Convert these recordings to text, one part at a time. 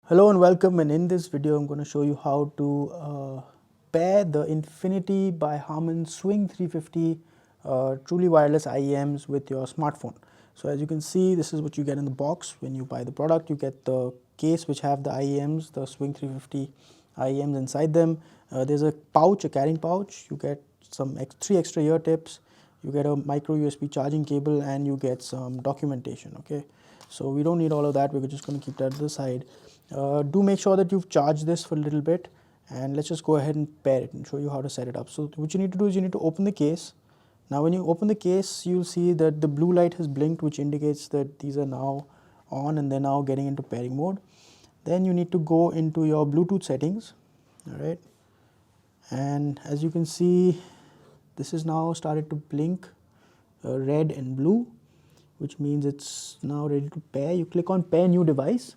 Hello and welcome, and in this video I'm going to show you how to pair the Infinity by Harman Swing 350 truly wireless IEMs with your smartphone. So as you can see, this is what you get in the box. When you buy the product, you get the case which have the IEMs, the Swing 350 IEMs inside them. There's a pouch, a carrying pouch. You get some three extra ear tips. You get a micro USB charging cable, and you get some documentation. Okay, so we don't need all of that. We're just going to keep that to the side. Do make sure that you've charged this for a little bit, and let's just go ahead and pair it and show you how to set it up. So what you need to do is you need to open the case. Now when you open the case, you'll see that the blue light has blinked, which indicates that these are now on and they're now getting into pairing mode. Then you need to go into your Bluetooth settings. All right, and as you can see, this is now started to blink red and blue, which means it's now ready to pair. You click on pair new device,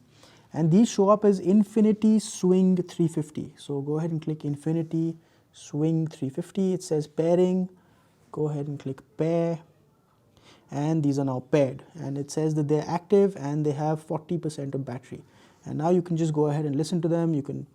and these show up as Infinity Swing 350. So go ahead and click Infinity Swing 350. It says pairing. Go ahead and click pair, and these are now paired, and it says that they're active and they have 40% of battery. And now you can just go ahead and listen to them. You can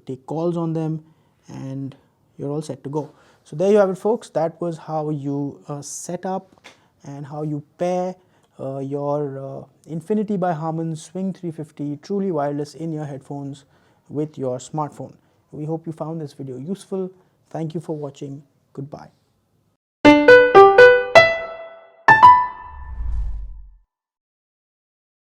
take calls on them, and you're all set to go. So there you have it, folks. That was how you set up and how you pair your Infinity by Harman Swing 350 truly wireless in-ear headphones with your smartphone. We hope you found this video useful. Thank you for watching. Goodbye.